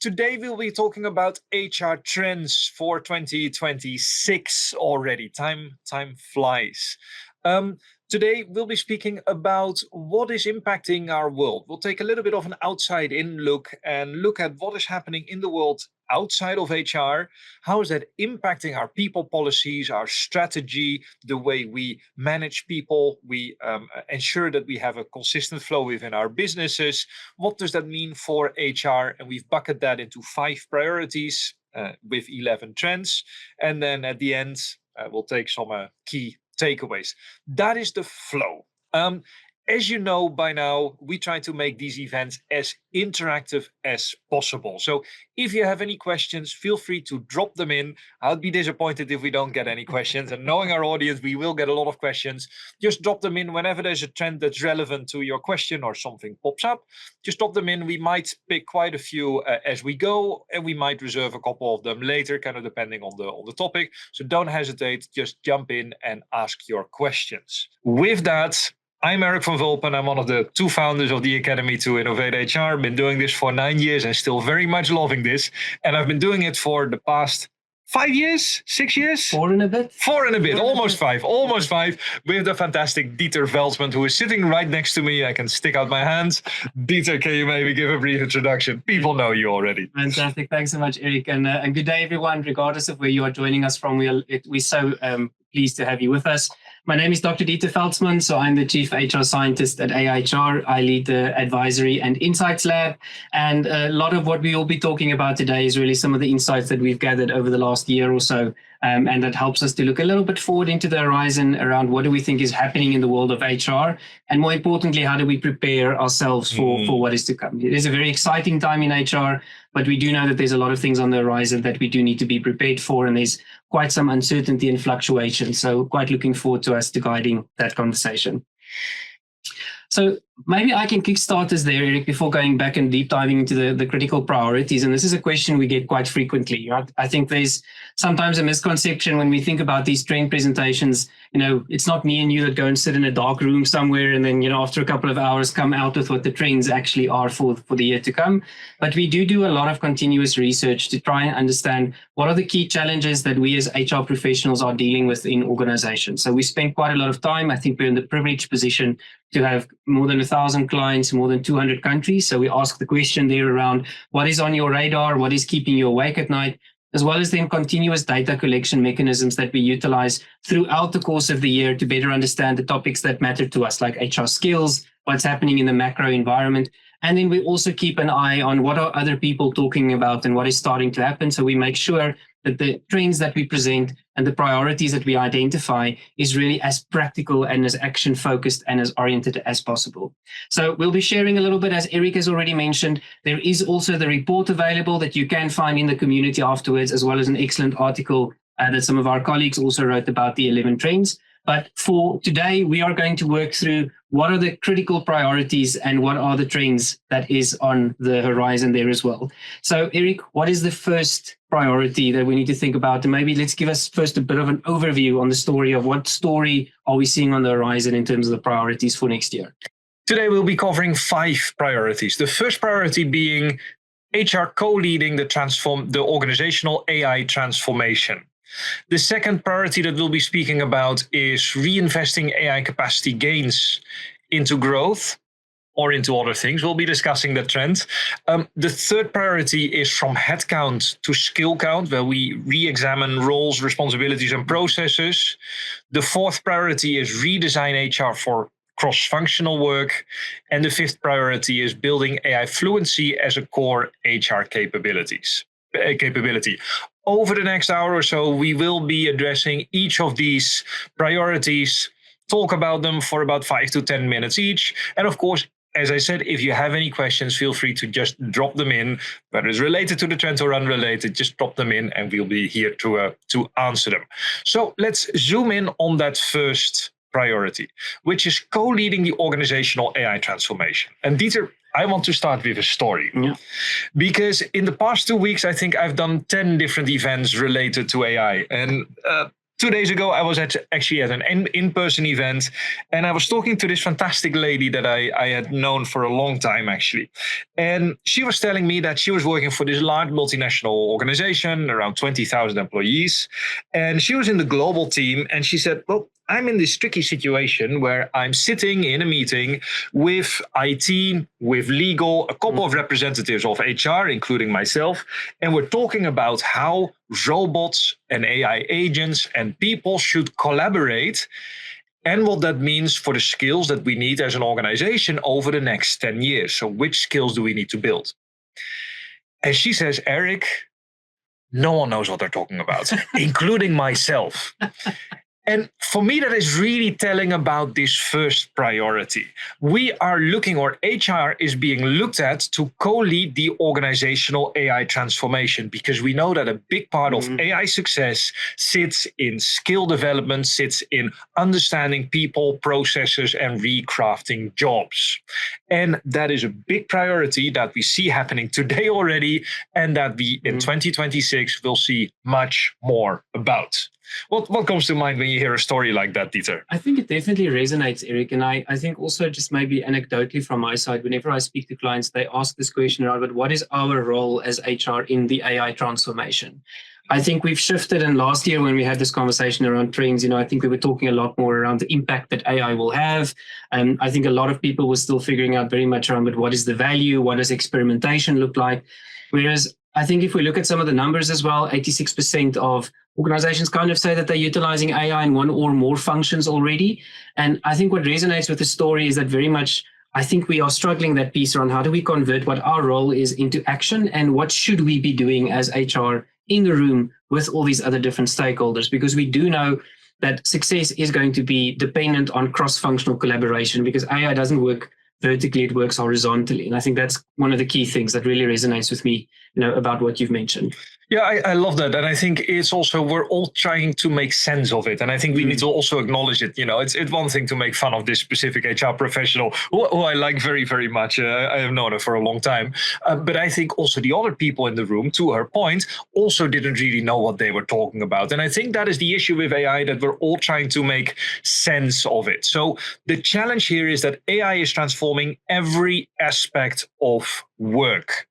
Today we'll be talking about HR trends for 2026 already. Time flies. Today we'll be speaking about what is impacting our world. We'll take a little bit of an outside-in look and look at what is happening in the world outside of HR. How is that impacting our people policies, our strategy, the way we manage people? We ensure that we have a consistent flow within our businesses. What does that mean for HR? And we've bucketed that into 5 priorities with 11 trends. And then at the end, we'll take some key takeaways. That is the flow. As you know by now, we try to make these events as interactive as possible. So if you have any questions, feel free to drop them in. I'll be disappointed if we don't get any questions. And knowing our audience, we will get a lot of questions. Just drop them in whenever there's a trend that's relevant to your question or something pops up. Just drop them in. We might pick quite a few as we go, and we might reserve a couple of them later, kind of depending on the topic. So don't hesitate. Just jump in and ask your questions. With that, I'm Erik van Vulpen. I'm one of the 2 founders of the Academy to Innovate HR. Been doing this for 9 years and still very much loving this. And I've been doing it for the past 5 years, 6 years? 4 and a bit. 4 and a bit, almost 5, with the fantastic Dieter Veldsman, who is sitting right next to me. I can stick out my hands. Dieter, can you maybe give a brief introduction? People know you already. Fantastic. Thanks so much, Erik. And good day, everyone, regardless of where you are joining us from. We're so pleased to have you with us. My name is Dr. Dieter Veldsman, so I'm the Chief HR Scientist at AIHR. I lead the Advisory and Insights Lab, and a lot of what we will be talking about today is really some of the insights that we've gathered over the last year or so, and that helps us to look a little bit forward into the horizon around what do we think is happening in the world of HR, and more importantly, how do we prepare ourselves for what is to come. It is a very exciting time in HR, but we do know that there's a lot of things on the horizon that we do need to be prepared for, and there's quite some uncertainty and fluctuation. So quite looking forward to us to guiding that conversation. So maybe I can kickstart us there, Erik, before going back and deep diving into the critical priorities. And this is a question we get quite frequently. Right? I think there's sometimes a misconception when we think about these trend presentations. It's not me and you that go and sit in a dark room somewhere and then, after a couple of hours come out with what the trends actually are for the year to come. But we do a lot of continuous research to try and understand what are the key challenges that we as HR professionals are dealing with in organizations. So we spend quite a lot of time. I think we're in the privileged position to have more than 1,000 clients, more than 200 countries. So we ask the question there around what is on your radar, what is keeping you awake at night, as well as then continuous data collection mechanisms that we utilize throughout the course of the year to better understand the topics that matter to us, like HR skills, what's happening in the macro environment. And then we also keep an eye on what are other people talking about and what is starting to happen. So we make sure that the trends that we present and the priorities that we identify is really as practical and as action focused and as oriented as possible. So we'll be sharing a little bit, as Erik has already mentioned. There is also the report available that you can find in the community afterwards, as well as an excellent article that some of our colleagues also wrote about the 11 trends. But for today, we are going to work through what are the critical priorities and what are the trends that is on the horizon there as well. So, Erik, what is the first priority that we need to think about? And maybe let's give us first a bit of an overview on the story of what story are we seeing on the horizon in terms of the priorities for next year. Today, we'll be covering 5 priorities. The first priority being HR co-leading the organizational AI transformation. The second priority that we'll be speaking about is reinvesting AI capacity gains into growth or into other things. We'll be discussing that trend. The third priority is from headcount to skill count, where we re-examine roles, responsibilities, and processes. The fourth priority is redesign HR for cross-functional work. And the fifth priority is building AI fluency as a core HR capability. Over the next hour or so, we will be addressing each of these priorities, talk about them for about 5 to 10 minutes each. And of course, as I said, if you have any questions, feel free to just drop them in, whether it's related to the trend or unrelated, just drop them in and we'll be here to answer them. So let's zoom in on that first priority, which is co-leading the organizational AI transformation. And Dieter, I want to start with a story. Yeah. Because in the past 2 weeks, I think I've done 10 different events related to AI. And 2 days ago, I was actually at an in-person event, and I was talking to this fantastic lady that I had known for a long time, actually. And she was telling me that she was working for this large multinational organization, around 20,000 employees. And she was in the global team, and she said, well, I'm in this tricky situation where I'm sitting in a meeting with IT, with legal, a couple of representatives of HR, including myself, and we're talking about how robots and AI agents and people should collaborate and what that means for the skills that we need as an organization over the next 10 years. So which skills do we need to build? And she says, Erik, no one knows what they're talking about, including myself. And for me, that is really telling about this first priority. We are looking, or HR is being looked at to co-lead the organizational AI transformation, because we know that a big part of AI success sits in skill development, sits in understanding people, processes, and recrafting jobs. And that is a big priority that we see happening today already, and that we in 2026 will see much more about. What comes to mind when you hear a story like that, Dieter? I think it definitely resonates, Erik. And I think also just maybe anecdotally from my side, whenever I speak to clients, they ask this question around, but what is our role as HR in the AI transformation? I think we've shifted, and last year when we had this conversation around trends, I think we were talking a lot more around the impact that AI will have. And I think a lot of people were still figuring out very much around, but what is the value? What does experimentation look like? Whereas I think if we look at some of the numbers as well, 86% of organizations kind of say that they're utilizing AI in one or more functions already. And I think what resonates with the story is that very much, I think we are struggling that piece around how do we convert what our role is into action, and what should we be doing as HR in the room with all these other different stakeholders, because we do know that success is going to be dependent on cross-functional collaboration, because AI doesn't work vertically, it works horizontally. And I think that's one of the key things that really resonates with me, about what you've mentioned. Yeah, I love that. And I think it's also, we're all trying to make sense of it. And I think we need to also acknowledge it. It's one thing to make fun of this specific HR professional who I like very, very much. I have known her for a long time. But I think also the other people in the room, to her point, also didn't really know what they were talking about. And I think that is the issue with AI, that we're all trying to make sense of it. So the challenge here is that AI is transforming every aspect of work.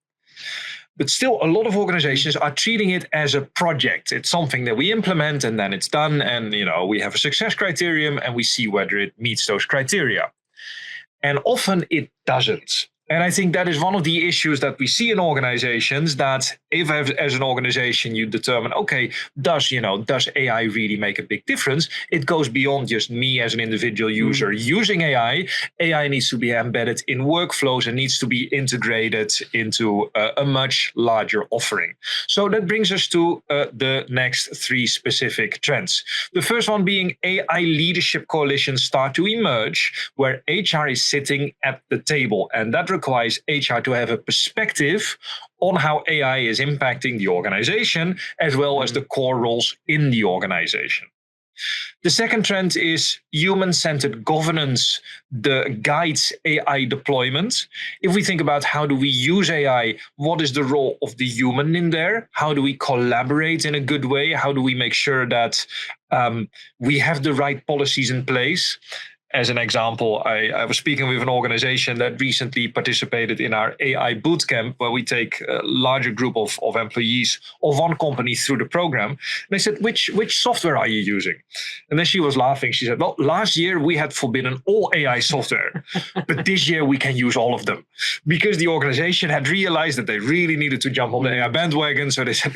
But still, a lot of organizations are treating it as a project. It's something that we implement and then it's done. And, we have a success criterion and we see whether it meets those criteria. And often it doesn't. And I think that is one of the issues that we see in organizations, that if as an organization you determine, okay, does AI really make a big difference? It goes beyond just me as an individual user using AI. AI needs to be embedded in workflows and needs to be integrated into a much larger offering. So that brings us to the next three specific trends. The first one being AI leadership coalitions start to emerge, where HR is sitting at the table, and that requires HR to have a perspective on how AI is impacting the organization, as well as the core roles in the organization. The second trend is human-centered governance that guides AI deployment. If we think about how do we use AI, what is the role of the human in there? How do we collaborate in a good way? How do we make sure that we have the right policies in place? As an example, I was speaking with an organization that recently participated in our AI bootcamp, where we take a larger group of employees of one company through the program. And they said, which software are you using? And then she was laughing. She said, well, last year we had forbidden all AI software, but this year we can use all of them, because the organization had realized that they really needed to jump on the AI bandwagon. So they said,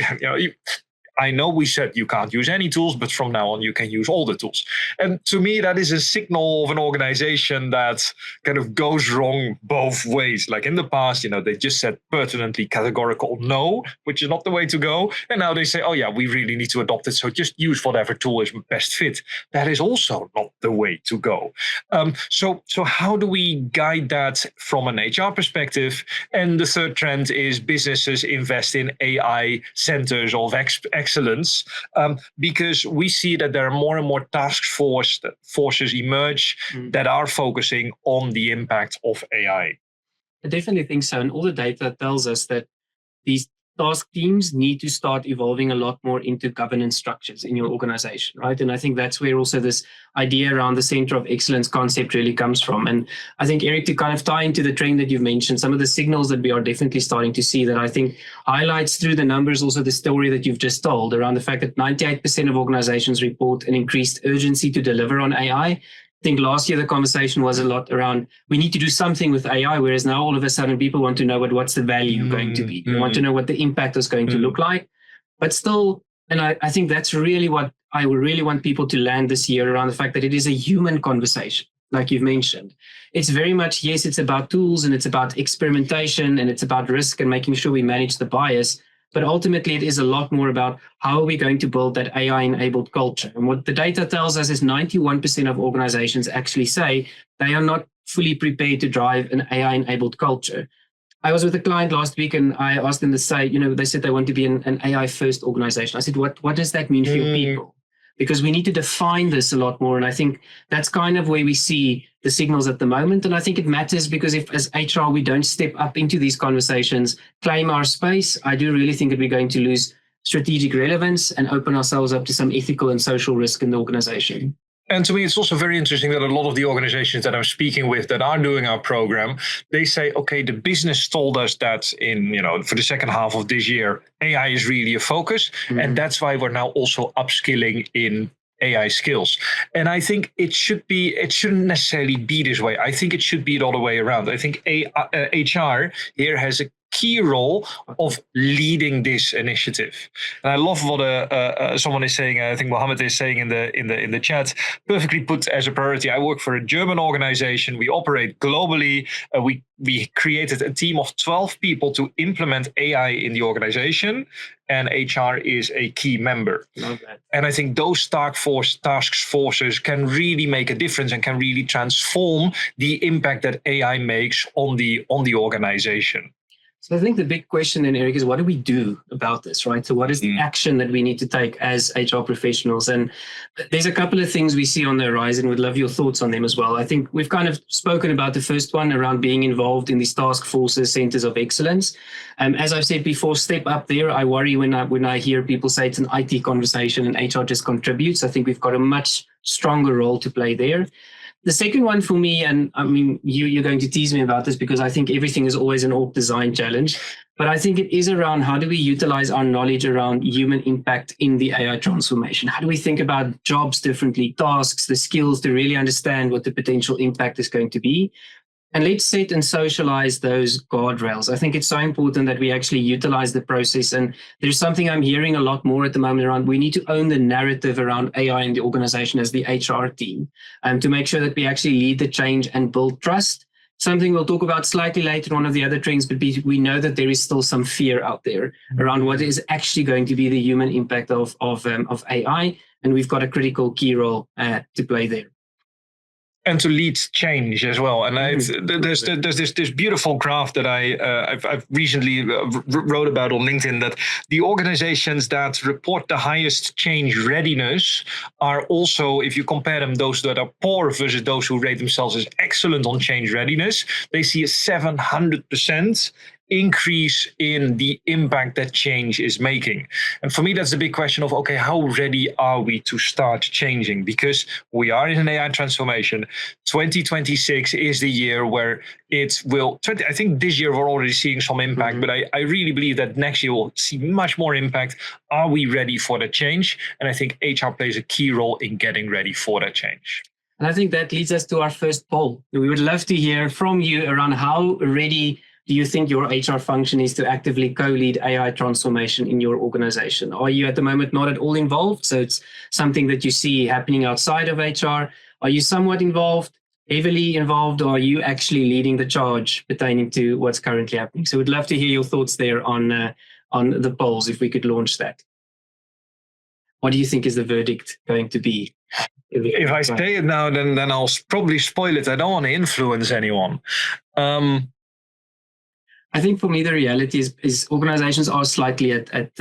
I know we said you can't use any tools, but from now on you can use all the tools. And to me, that is a signal of an organization that kind of goes wrong both ways. Like in the past, they just said pertinently categorical no, which is not the way to go. And now they say, oh yeah, we really need to adopt it, so just use whatever tool is best fit. That is also not the way to go. So how do we guide that from an HR perspective? And the third trend is businesses invest in AI centers of excellence, because we see that there are more and more task forces emerge that are focusing on the impact of AI. I definitely think so. And all the data tells us that these task teams need to start evolving a lot more into governance structures in your organization, right? And I think that's where also this idea around the center of excellence concept really comes from. And I think, Erik, to kind of tie into the trend that you've mentioned, some of the signals that we are definitely starting to see that I think highlights through the numbers also the story that you've just told around the fact that 98% of organizations report an increased urgency to deliver on AI. I think last year the conversation was a lot around we need to do something with AI, whereas now all of a sudden people want to know what's the value going to be. They want to know what the impact is going to look like. But still, and I think that's really what I would really want people to land this year around the fact that it is a human conversation, like you've mentioned. It's very much, yes, it's about tools and it's about experimentation and it's about risk and making sure we manage the bias. But ultimately, it is a lot more about how are we going to build that AI-enabled culture. And what the data tells us is 91% of organizations actually say they are not fully prepared to drive an AI-enabled culture. I was with a client last week and I asked them to say, they said they want to be an AI-first organization. I said, what does that mean for your people? Because we need to define this a lot more. And I think that's kind of where we see the signals at the moment. And I think it matters because if as HR, we don't step up into these conversations, claim our space, I do really think that we're going to lose strategic relevance and open ourselves up to some ethical and social risk in the organization. And to me, it's also very interesting that a lot of the organizations that I'm speaking with that are doing our program, they say, okay, the business told us that for the second half of this year, AI is really a focus. And that's why we're now also upskilling in AI skills. And I think it shouldn't necessarily be this way. I think it should be the other way around. I think HR here has a key role of leading this initiative. And I love what someone is saying. I think Mohammed is saying in the chat, perfectly put as a priority. I work for a German organization. We operate globally. We created a team of 12 people to implement AI in the organization, and HR is a key member. And I think those task forces can really make a difference and can really transform the impact that AI makes on the organization. So I think the big question then, Erik, is what do we do about this, right? So what is the action that we need to take as HR professionals? And there's a couple of things we see on the horizon. We'd love your thoughts on them as well. I think we've kind of spoken about the first one around being involved in these task forces, centers of excellence. As I've said before, step up there. I worry when I hear people say it's an IT conversation and HR just contributes. I think we've got a much stronger role to play there. The second one for me, and I mean, you're going to tease me about this because I think everything is always an org design challenge, but I think it is around how do we utilize our knowledge around human impact in the AI transformation? How do we think about jobs differently, tasks, the skills to really understand what the potential impact is going to be? And let's set and socialize those guardrails. I think it's so important that we actually utilize the process. And there's something I'm hearing a lot more at the moment around we need to own the narrative around AI in the organization as the HR team to make sure that we actually lead the change and build trust. Something we'll talk about slightly later, one of the other trends, but we know that there is still some fear out there around what is actually going to be the human impact of AI. And we've got a critical key role to play there. And to lead change as well. And there's this beautiful graph that I've recently wrote about on LinkedIn, that the organizations that report the highest change readiness are also, if you compare them, those that are poor versus those who rate themselves as excellent on change readiness, they see a 700% increase in the impact that change is making. And for me, that's the big question of, okay, how ready are we to start changing? Because we are in an AI transformation. 2026 is the year where it will, I think this year we're already seeing some impact, but I really believe that next year we'll see much more impact. Are we ready for the change? And I think HR plays a key role in getting ready for that change. And I think that leads us to our first poll. We would love to hear from you around how ready do you think your HR function is to actively co-lead AI transformation in your organization? Are you at the moment not at all involved? So it's something that you see happening outside of HR. Are you somewhat involved, heavily involved, or are you actually leading the charge pertaining to what's currently happening? So we'd love to hear your thoughts there on the polls, if we could launch that. What do you think is the verdict going to be? If I say it now, then I'll probably spoil it. I don't want to influence anyone. I think for me, the reality is organizations are slightly at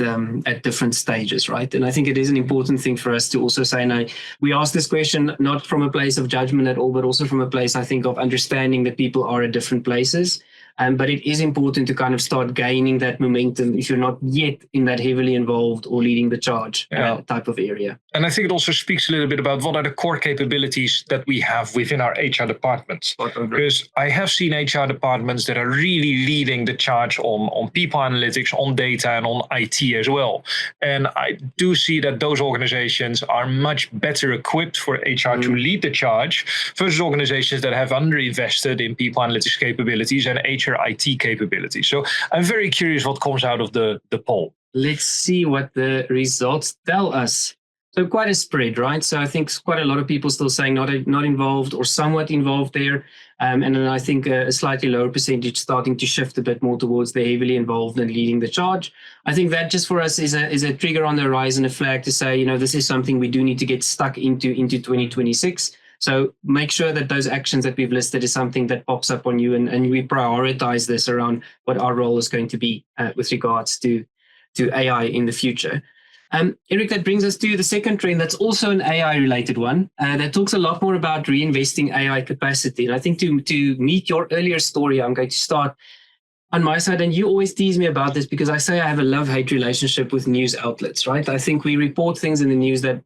different stages, right? And I think it is an important thing for us to also say, now, we ask this question not from a place of judgment at all, but also from a place, I think, of understanding that people are at different places. But it is important to kind of start gaining that momentum if you're not yet in that heavily involved or leading the charge type of area. And I think it also speaks a little bit about what are the core capabilities that we have within our HR departments. Because I have seen HR departments that are really leading the charge on people analytics, on data, and on IT as well. And I do see that those organizations are much better equipped for HR to lead the charge versus organizations that have underinvested in people analytics capabilities and HR IT capabilities. So I'm very curious what comes out of the poll. Let's see what the results tell us. So quite a spread, right? So I think quite a lot of people still saying not involved or somewhat involved there. And then I think a slightly lower percentage starting to shift a bit more towards the heavily involved and leading the charge. I think that just for us is a trigger on the horizon, a flag to say, this is something we do need to get stuck into 2026. So make sure that those actions that we've listed is something that pops up on you, and we prioritize this around what our role is going to be with regards to AI in the future. Erik, that brings us to the second trend that's also an AI-related one that talks a lot more about reinvesting AI capacity. And I think to meet your earlier story, I'm going to start on my side. And you always tease me about this because I say I have a love-hate relationship with news outlets, right? I think we report things in the news that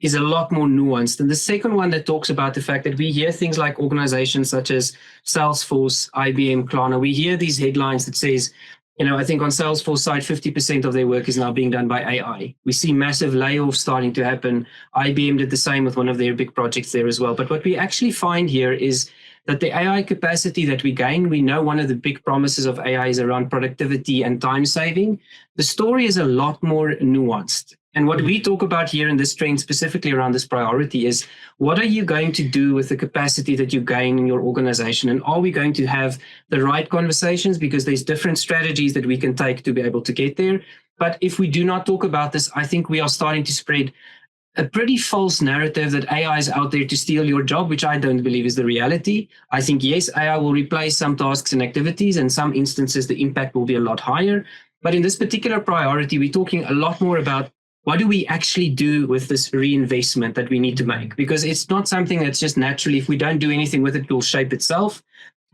is a lot more nuanced. And the second one that talks about the fact that we hear things like organizations such as Salesforce, IBM, Klarna, we hear these headlines that says, I think on Salesforce side, 50% of their work is now being done by AI. We see massive layoffs starting to happen. IBM did the same with one of their big projects there as well. But what we actually find here is that the AI capacity that we gain, we know one of the big promises of AI is around productivity and time saving. The story is a lot more nuanced. And what we talk about here in this trend, specifically around this priority, is what are you going to do with the capacity that you gain in your organization? And are we going to have the right conversations? Because there's different strategies that we can take to be able to get there. But if we do not talk about this, I think we are starting to spread a pretty false narrative that AI is out there to steal your job, which I don't believe is the reality. I think, yes, AI will replace some tasks and activities. In some instances, the impact will be a lot higher. But in this particular priority, we're talking a lot more about what do we actually do with this reinvestment that we need to make? Because it's not something that's just naturally, if we don't do anything with it, it will shape itself.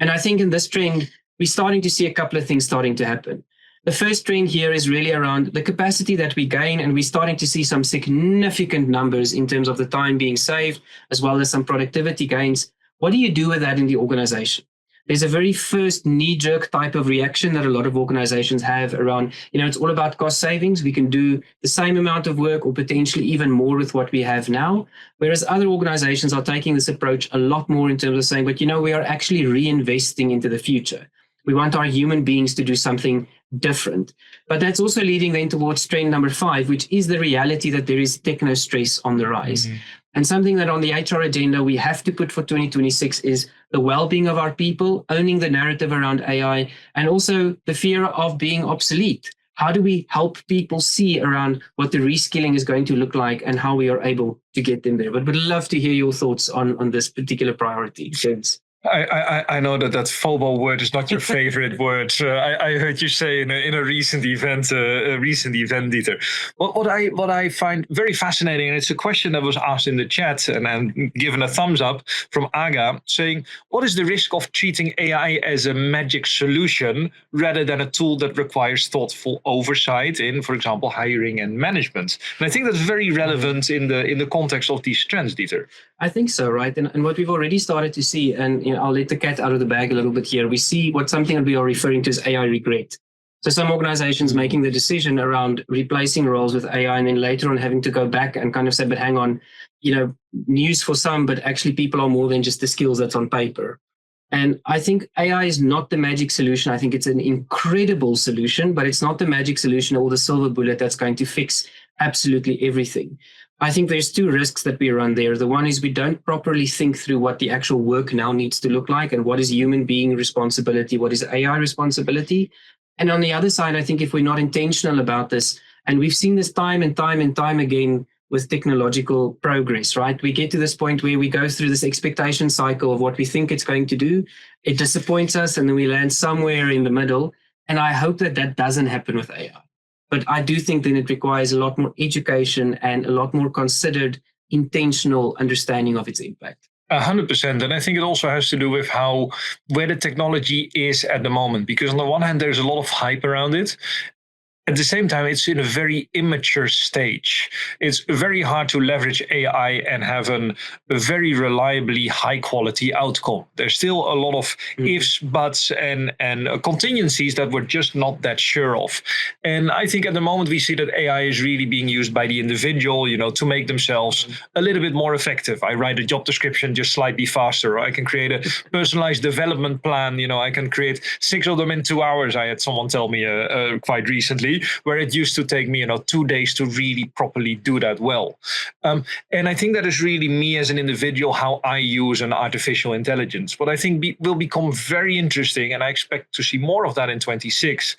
And I think in this trend, we're starting to see a couple of things starting to happen. The first trend here is really around the capacity that we gain, and we're starting to see some significant numbers in terms of the time being saved, as well as some productivity gains. What do you do with that in the organization? There's a very first knee-jerk type of reaction that a lot of organizations have around, it's all about cost savings. We can do the same amount of work or potentially even more with what we have now. Whereas other organizations are taking this approach a lot more in terms of saying, but we are actually reinvesting into the future. We want our human beings to do something different. But that's also leading then towards trend number 5, which is the reality that there is techno stress on the rise. Mm-hmm. And something that on the HR agenda we have to put for 2026 is the well-being of our people, owning the narrative around AI, and also the fear of being obsolete. How do we help people see around what the reskilling is going to look like and how we are able to get them there? But would love to hear your thoughts on this particular priority, James. I know that FOMO word is not your favorite word. I heard you say in a recent event, Dieter. What I find very fascinating, and it's a question that was asked in the chat and given a thumbs up from Aga, saying, what is the risk of treating AI as a magic solution rather than a tool that requires thoughtful oversight in, for example, hiring and management? And I think that's very relevant in the context of these trends, Dieter. I think so, right? And what we've already started to see, and I'll let the cat out of the bag a little bit here. We see something that we are referring to as AI regret. So some organizations making the decision around replacing roles with AI and then later on having to go back and kind of say, but hang on, news for some, but actually people are more than just the skills that's on paper. And I think AI is not the magic solution. I think it's an incredible solution, but it's not the magic solution or the silver bullet that's going to fix absolutely everything. I think there's 2 risks that we run there. The one is we don't properly think through what the actual work now needs to look like and what is human being responsibility, what is AI responsibility. And on the other side, I think if we're not intentional about this, and we've seen this time and time and time again with technological progress, right? We get to this point where we go through this expectation cycle of what we think it's going to do. It disappoints us, and then we land somewhere in the middle. And I hope that doesn't happen with AI. But I do think then it requires a lot more education and a lot more considered, intentional understanding of its impact. 100%. And I think it also has to do with where the technology is at the moment, because on the one hand, there's a lot of hype around it. At the same time, it's in a very immature stage. It's very hard to leverage AI and have a very reliably high quality outcome. There's still a lot of ifs, buts, and contingencies that we're just not that sure of. And I think at the moment we see that AI is really being used by the individual, to make themselves a little bit more effective. I write a job description just slightly faster, or I can create a personalized development plan. I can create 6 of them in 2 hours. I had someone tell me quite recently, where it used to take me 2 days to really properly do that well. And I think that is really me as an individual, how I use an artificial intelligence. What I think will become very interesting, and I expect to see more of that in 26,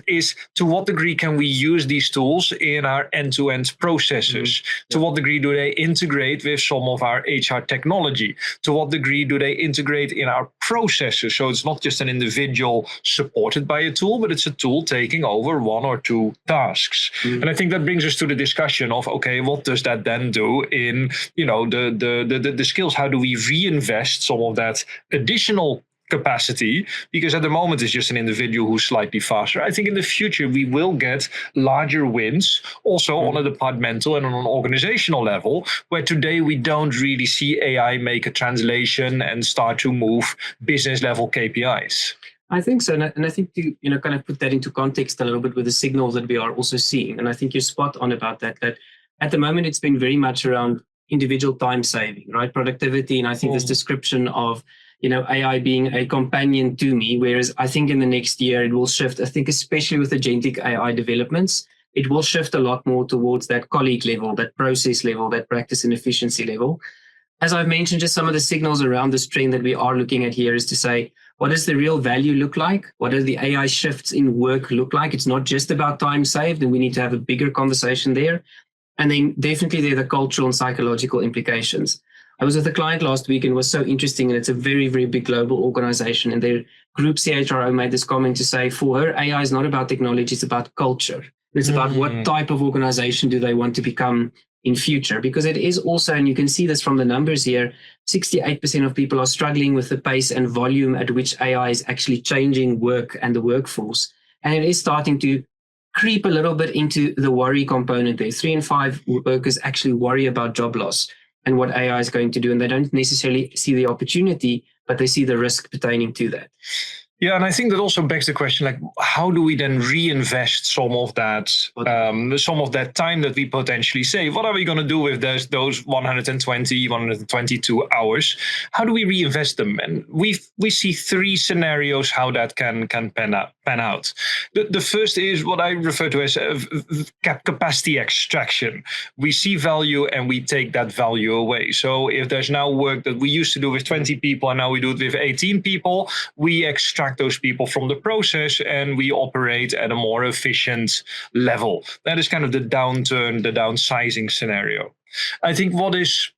is to what degree can we use these tools in our end-to-end processes? To what degree do they integrate with some of our HR technology? To what degree do they integrate in our processes? So it's not just an individual supported by a tool, but it's a tool taking over 1 or 2 tasks. And I think that brings us to the discussion of, okay, what does that then do in, the skills? How do we reinvest some of that additional capacity? Because at the moment it's just an individual who's slightly faster. I think in the future we will get larger wins also on a departmental and on an organizational level, where today we don't really see AI make a translation and start to move business level KPIs. I think so, and I think to kind of put that into context a little bit with the signals that we are also seeing, and I think you're spot on about that. That at the moment it's been very much around individual time saving, right, productivity, and I think this description of AI being a companion to me. Whereas I think in the next year it will shift. I think especially with agentic AI developments, it will shift a lot more towards that colleague level, that process level, that practice and efficiency level. As I've mentioned, just some of the signals around this trend that we are looking at here is to say, what does the real value look like? What do the AI shifts in work look like? It's not just about time saved, and we need to have a bigger conversation there. And then definitely there are the cultural and psychological implications. I was with a client last week and it was so interesting, and it's a very, very big global organization, and their group CHRO made this comment to say, for her, AI is not about technology, it's about culture. It's about what type of organization do they want to become in future, because it is also, and you can see this from the numbers here, 68% of people are struggling with the pace and volume at which AI is actually changing work and the workforce. And it is starting to creep a little bit into the worry component there. 3 in 5 workers actually worry about job loss and what AI is going to do. And they don't necessarily see the opportunity, but they see the risk pertaining to that. Yeah, and I think that also begs the question, like, how do we then reinvest some of that time that we potentially save? What are we going to do with those 122 hours? How do we reinvest them? And we see 3 scenarios how that can pan out. The first is what I refer to as capacity extraction. We see value and we take that value away. So if there's now work that we used to do with 20 people and now we do it with 18 people, we extract those people from the process and we operate at a more efficient level. That is kind of the downsizing scenario. I think what is,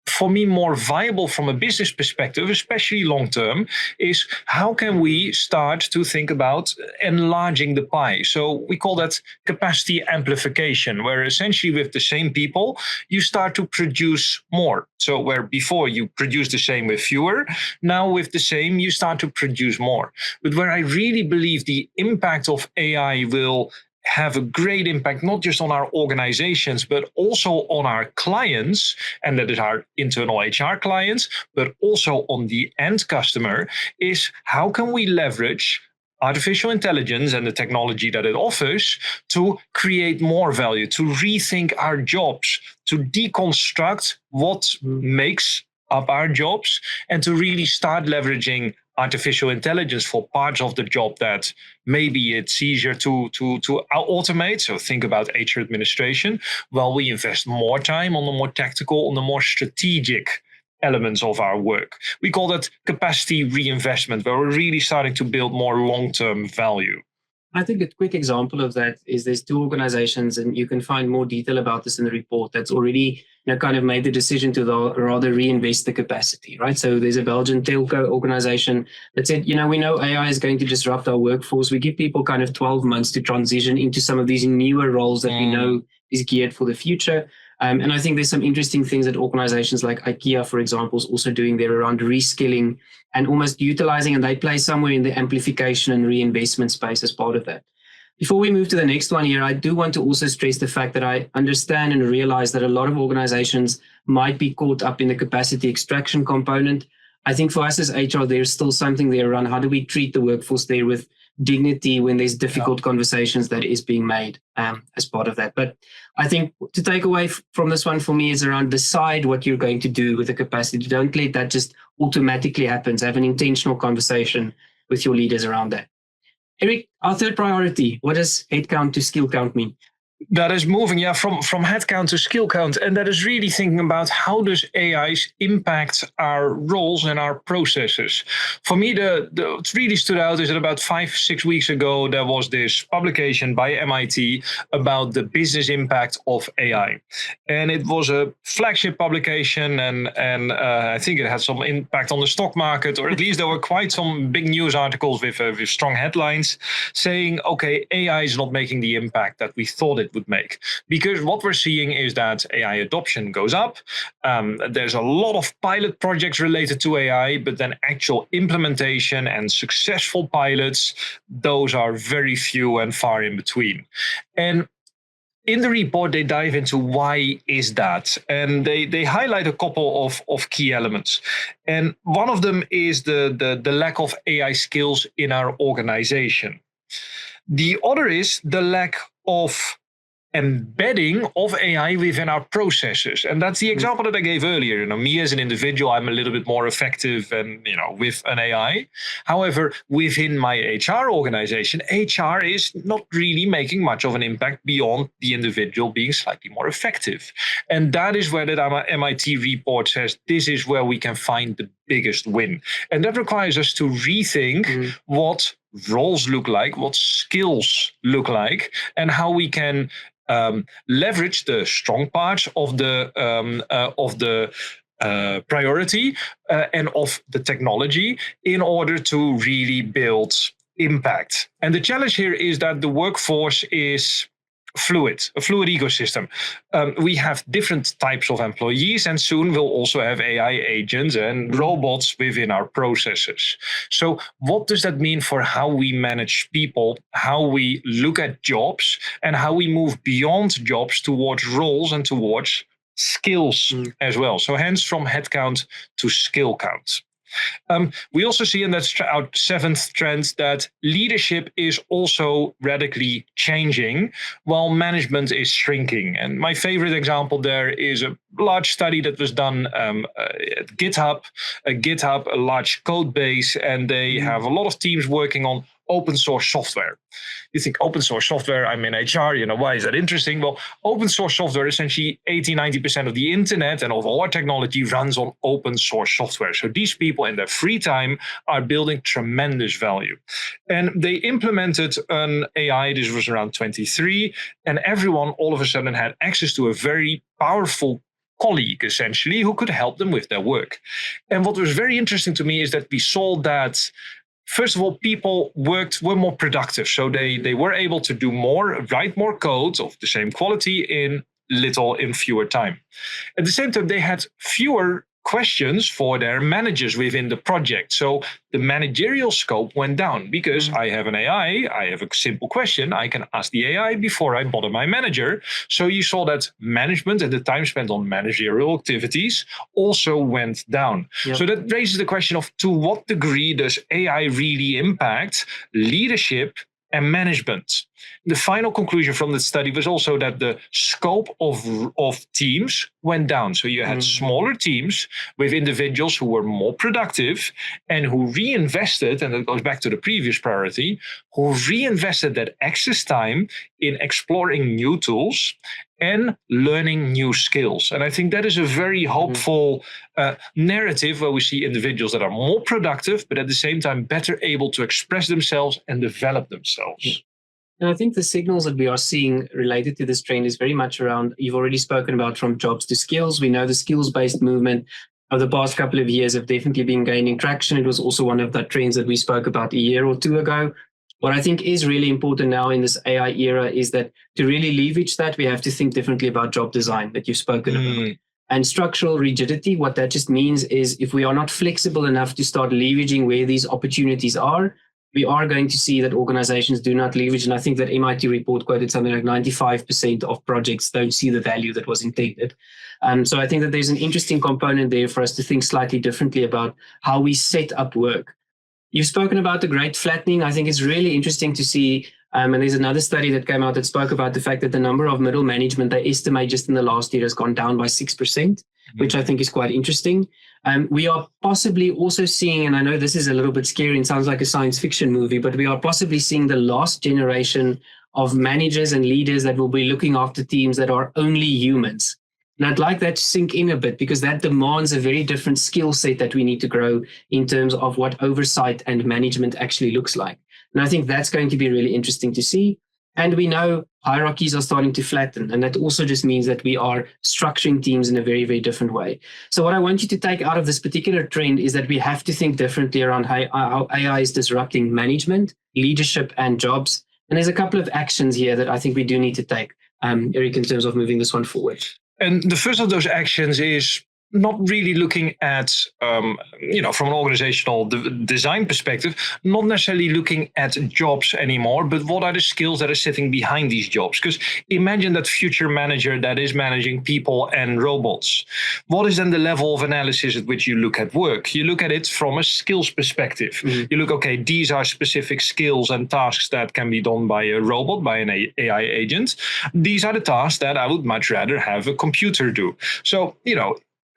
for me, more viable from a business perspective, especially long term, is how can we start to think about enlarging the pie? So we call that capacity amplification, where essentially with the same people, you start to produce more. So where before you produce the same with fewer, now with the same, you start to produce more. But where I really believe the impact of AI will have a great impact, not just on our organizations, but also on our clients, and that is our internal HR clients, but also on the end customer, is how can we leverage artificial intelligence and the technology that it offers to create more value, to rethink our jobs, to deconstruct what makes up our jobs, and to really start leveraging artificial intelligence for parts of the job that maybe it's easier to automate. So think about HR administration. Well, we invest more time on the more tactical, on the more strategic elements of our work. We call that capacity reinvestment, where we're really starting to build more long-term value. I think a quick example of that is there's 2 organizations, and you can find more detail about this in the report, that's already kind of made the decision to rather reinvest the capacity, right? So there's a Belgian telco organization that said, we know AI is going to disrupt our workforce. We give people kind of 12 months to transition into some of these newer roles that we know is geared for the future. And I think there's some interesting things that organizations like IKEA, for example, is also doing there around reskilling and almost utilizing, and they play somewhere in the amplification and reinvestment space as part of that. Before we move to the next one here, I do want to also stress the fact that I understand and realize that a lot of organizations might be caught up in the capacity extraction component. I think for us as HR, there's still something there around how do we treat the workforce there with dignity when there's difficult conversations that is being made as part of that. But I think to take away from this one for me is around decide what you're going to do with the capacity. Don't let that just automatically happen. Have an intentional conversation with your leaders around that. Erik, our third priority, what does headcount to skill count mean? That is moving, from headcount to skill count. And that is really thinking about how does AI impact our roles and our processes. For me, what really stood out is that about 5-6 weeks ago, there was this publication by MIT about the business impact of AI. And it was a flagship publication, and I think it had some impact on the stock market, or at least there were quite some big news articles with strong headlines saying, okay, AI is not making the impact that we thought it would make, because what we're seeing is that AI adoption goes up. There's a lot of pilot projects related to AI, but then actual implementation and successful pilots, those are very few and far in between. And in the report, they dive into why is that, and they highlight a couple of key elements. And one of them is the lack of AI skills in our organization. The other is the lack of embedding of AI within our processes. And that's the example that I gave earlier. Me as an individual, I'm a little bit more effective and, with an AI. However, within my HR organization, HR is not really making much of an impact beyond the individual being slightly more effective. And that is where that MIT report says this is where we can find the biggest win. And that requires us to rethink what roles look like, what skills look like, and how we can leverage the strong parts of the priority and of the technology in order to really build impact. And the challenge here is that the workforce is a fluid ecosystem. We have different types of employees, and soon we'll also have AI agents and robots within our processes. So what does that mean for how we manage people, how we look at jobs, and how we move beyond jobs towards roles and towards skills as well? So hence from headcount to skill count. We also see in that our seventh trend that leadership is also radically changing while management is shrinking. And my favorite example there is a large study that was done at GitHub, a large code base, and they have a lot of teams working on open source software. You think open source software, I'm in HR, why is that interesting? Well, open source software, essentially 80-90% of the internet and of all our technology runs on open source software. So these people in their free time are building tremendous value. And they implemented an AI, this was around 23, and everyone all of a sudden had access to a very powerful colleague, essentially, who could help them with their work. And what was very interesting to me is that we saw that first of all, people were more productive. So they were able to do more, write more code of the same quality in fewer time. At the same time, they had fewer questions for their managers within the project. So the managerial scope went down because I have an AI, I have a simple question, I can ask the AI before I bother my manager. So you saw that management and the time spent on managerial activities also went down. Yep. So that raises the question of to what degree does AI really impact leadership and management? The final conclusion from the study was also that the scope of teams went down. So you had smaller teams with individuals who were more productive and who reinvested, and that goes back to the previous priority, who reinvested that excess time in exploring new tools and learning new skills. And I think that is a very hopeful narrative where we see individuals that are more productive, but at the same time better able to express themselves and develop themselves. And I think the signals that we are seeing related to this trend is very much around, you've already spoken about from jobs to skills. We know the skills-based movement of the past couple of years have definitely been gaining traction. It was also one of the trends that we spoke about a year or two ago. What I think is really important now in this AI era is that to really leverage that, we have to think differently about job design that you've spoken about. And structural rigidity, what that just means is if we are not flexible enough to start leveraging where these opportunities are, we are going to see that organizations do not leverage. And I think that MIT report quoted something like 95% of projects don't see the value that was intended. So I think that there's an interesting component there for us to think slightly differently about how we set up work. You've spoken about the great flattening. I think it's really interesting to see. And there's another study that came out that spoke about the fact that the number of middle management, they estimate just in the last year has gone down by 6%, which I think is quite interesting. We are possibly also seeing, and I know this is a little bit scary and sounds like a science fiction movie, but we are possibly seeing the last generation of managers and leaders that will be looking after teams that are only humans. And I'd like that to sink in a bit because that demands a very different skill set that we need to grow in terms of what oversight and management actually looks like. And I think that's going to be really interesting to see. And we know hierarchies are starting to flatten. And that also just means that we are structuring teams in a very, very different way. So what I want you to take out of this particular trend is that we have to think differently around how AI is disrupting management, leadership, and jobs. And there's a couple of actions here that I think we do need to take, Erik, in terms of moving this one forward. And the first of those actions is not really looking at, from an organizational design perspective, not necessarily looking at jobs anymore, but what are the skills that are sitting behind these jobs? Because imagine that future manager that is managing people and robots. What is then the level of analysis at which you look at work? You look at it from a skills perspective. You look, okay, these are specific skills and tasks that can be done by a robot, by an AI agent. These are the tasks that I would much rather have a computer do. So,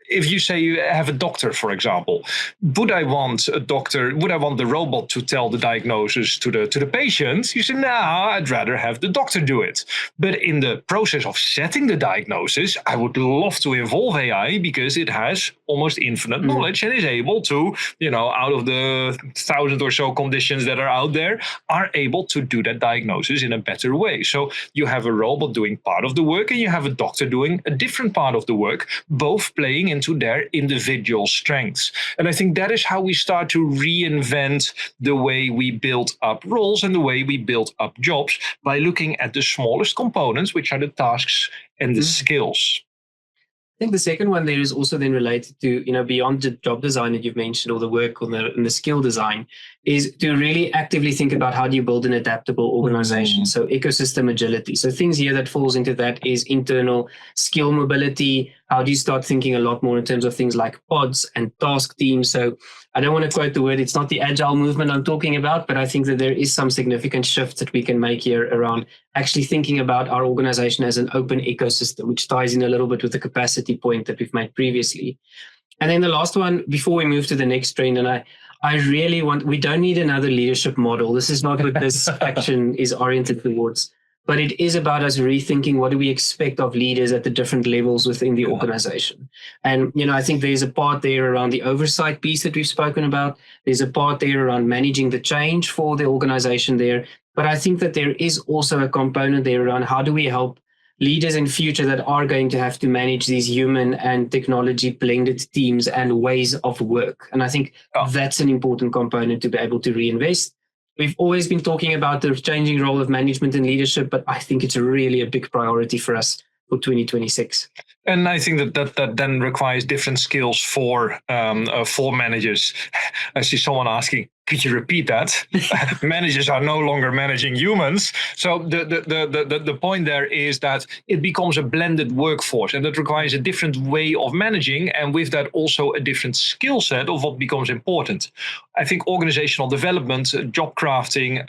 if you say you have a doctor, for example, would I want the robot to tell the diagnosis to the patient? You say, no, I'd rather have the doctor do it. But in the process of setting the diagnosis, I would love to involve AI because it has almost infinite knowledge and is able to, out of the 1,000 or so conditions that are out there, are able to do that diagnosis in a better way. So you have a robot doing part of the work and you have a doctor doing a different part of the work, both playing into their individual strengths. And I think that is how we start to reinvent the way we build up roles and the way we build up jobs by looking at the smallest components, which are the tasks and the skills. I think the second one there is also then related to, beyond the job design that you've mentioned or the work on the skill design, is to really actively think about how do you build an adaptable organization. So ecosystem agility. So things here that falls into that is internal skill mobility. How do you start thinking a lot more in terms of things like pods and task teams? So I don't want to quote the word, it's not the agile movement I'm talking about, but I think that there is some significant shift that we can make here around actually thinking about our organization as an open ecosystem, which ties in a little bit with the capacity point that we've made previously. And then the last one, before we move to the next trend, and I really we don't need another leadership model. This is not what this action is oriented towards. But it is about us rethinking what do we expect of leaders at the different levels within the organization. And, I think there's a part there around the oversight piece that we've spoken about. There's a part there around managing the change for the organization there. But I think that there is also a component there around how do we help leaders in future that are going to have to manage these human and technology blended teams and ways of work. And I think that's an important component to be able to reinvest. We've always been talking about the changing role of management and leadership, but I think it's really a big priority for us for 2026. And I think that then requires different skills for managers. I see someone asking, could you repeat that? Managers are no longer managing humans. So the point there is that it becomes a blended workforce, and that requires a different way of managing, and with that also a different skill set of what becomes important. I think organizational development, job crafting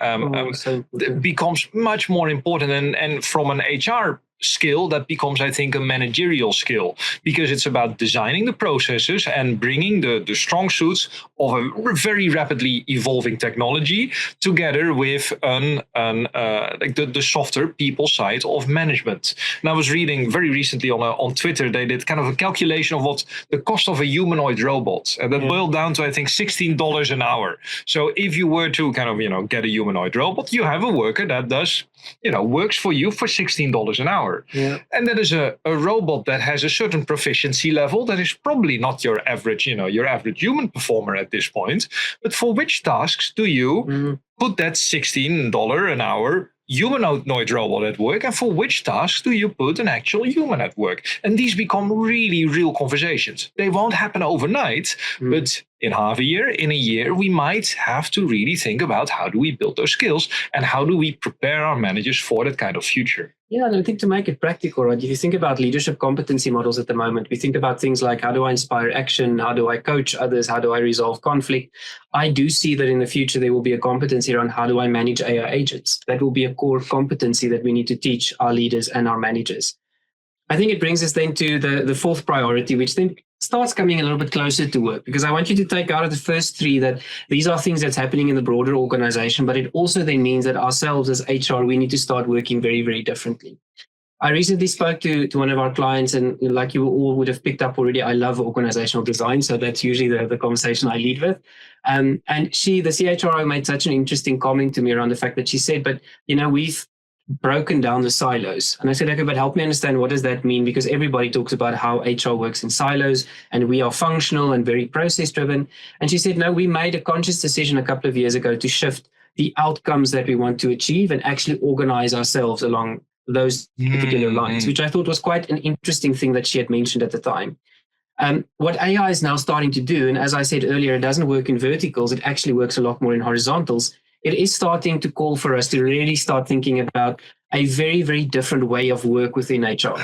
becomes much more important, and from an HR skill that becomes, I think, a managerial skill, because it's about designing the processes and bringing the strong suits of a very rapidly evolving technology together with the softer people side of management. And I was reading very recently on Twitter, they did kind of a calculation of what the cost of a humanoid robot, and that boiled down to, I think, $16 an hour. So if you were to kind of, get a humanoid robot, you have a worker that does, works for you for $16 an hour. hour. Yeah. And that is a robot that has a certain proficiency level that is probably not your average, your average human performer at this point. But for which tasks do you put that $16 an hour humanoid robot at work, and for which tasks do you put an actual human at work? And these become really real conversations. They won't happen overnight, but in half a year, in a year, we might have to really think about how do we build those skills and how do we prepare our managers for that kind of future. Yeah, and I think to make it practical, right? If you think about leadership competency models at the moment, we think about things like how do I inspire action? How do I coach others? How do I resolve conflict? I do see that in the future, there will be a competency around how do I manage AI agents? That will be a core competency that we need to teach our leaders and our managers. I think it brings us then to the fourth priority, which then starts coming a little bit closer to work, because I want you to take out of the first three that these are things that's happening in the broader organization, but it also then means that ourselves as HR, we need to start working very, very differently. I recently spoke to one of our clients, and like you all would have picked up already, I love organizational design. So that's usually the conversation I lead with. And the CHRO made such an interesting comment to me around the fact that she said, but we've broken down the silos. And I said, okay, but help me understand, what does that mean? Because everybody talks about how HR works in silos and we are functional and very process driven. And she said, no, we made a conscious decision a couple of years ago to shift the outcomes that we want to achieve and actually organize ourselves along those particular lines, which I thought was quite an interesting thing that she had mentioned at the time. What AI is now starting to do, and as I said earlier, it doesn't work in verticals, it actually works a lot more in horizontals. It is starting to call for us to really start thinking about a very, very different way of work within HR.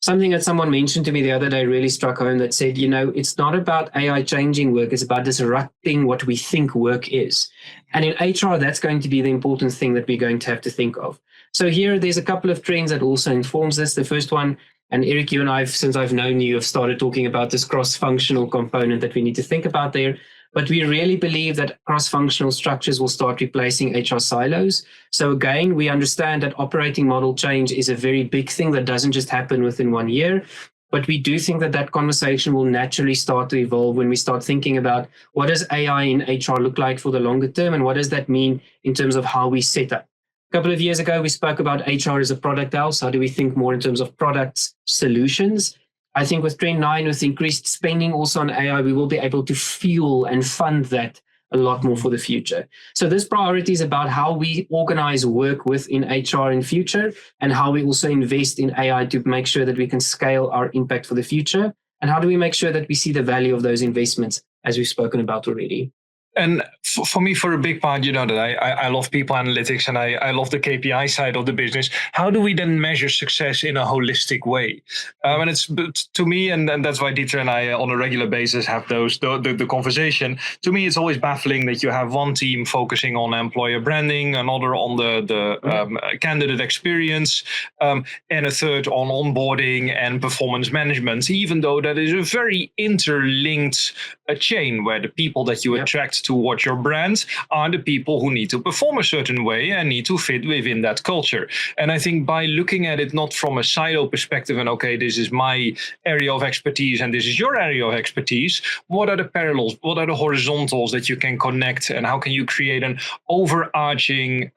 Something that someone mentioned to me the other day really struck home, that said, it's not about AI changing work, it's about disrupting what we think work is. And in HR, that's going to be the important thing that we're going to have to think of. So here, there's a couple of trends that also informs this. The first one, and Erik, you and I, since I've known you, have started talking about this cross-functional component that we need to think about there. But we really believe that cross-functional structures will start replacing HR silos. So again, we understand that operating model change is a very big thing that doesn't just happen within 1 year. But we do think that conversation will naturally start to evolve when we start thinking about what does AI in HR look like for the longer term, and what does that mean in terms of how we set up. A couple of years ago, we spoke about HR as a product house. How do we think more in terms of products, solutions? I think with Trend 9, with increased spending also on AI, we will be able to fuel and fund that a lot more for the future. So this priority is about how we organize work within HR in future, and how we also invest in AI to make sure that we can scale our impact for the future. And how do we make sure that we see the value of those investments, as we've spoken about already. And for me, for a big part, that I love people analytics and I love the KPI side of the business. How do we then measure success in a holistic way? And it's to me, and that's why Dieter and I on a regular basis have the conversation. To me, it's always baffling that you have one team focusing on employer branding, another on the candidate experience, and a third on onboarding and performance management, even though that is a very interlinked chain where the people that you attract towards your brand are the people who need to perform a certain way and need to fit within that culture. And I think by looking at it not from a silo perspective and, okay, this is my area of expertise and this is your area of expertise, what are the parallels, what are the horizontals that you can connect, and how can you create an overarching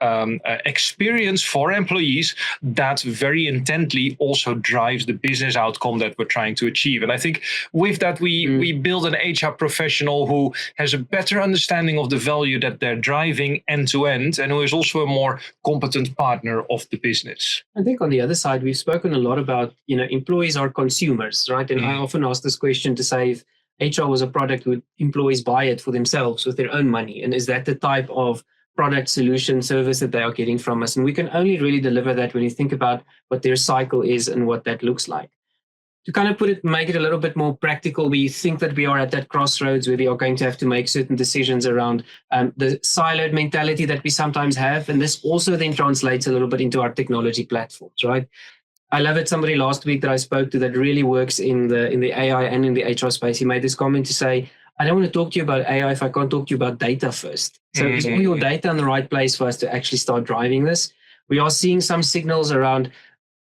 experience for employees that very intently also drives the business outcome that we're trying to achieve. And I think with that, we build an HR professional who has a better understanding of the value that they're driving end to end, and who is also a more competent partner of the business. I think on the other side, we've spoken a lot about, employees are consumers, right? And I often ask this question to say, if HR was a product, would employees buy it for themselves with their own money? And is that the type of product, solution, service that they are getting from us? And we can only really deliver that when you think about what their cycle is and what that looks like. To kind of make it a little bit more practical, we think that we are at that crossroads where we are going to have to make certain decisions around the siloed mentality that we sometimes have. And this also then translates a little bit into our technology platforms, right? I love it. Somebody last week that I spoke to that really works in the AI and in the HR space, he made this comment to say, I don't want to talk to you about AI if I can't talk to you about data first. So is all your data in the right place for us to actually start driving this? We are seeing some signals around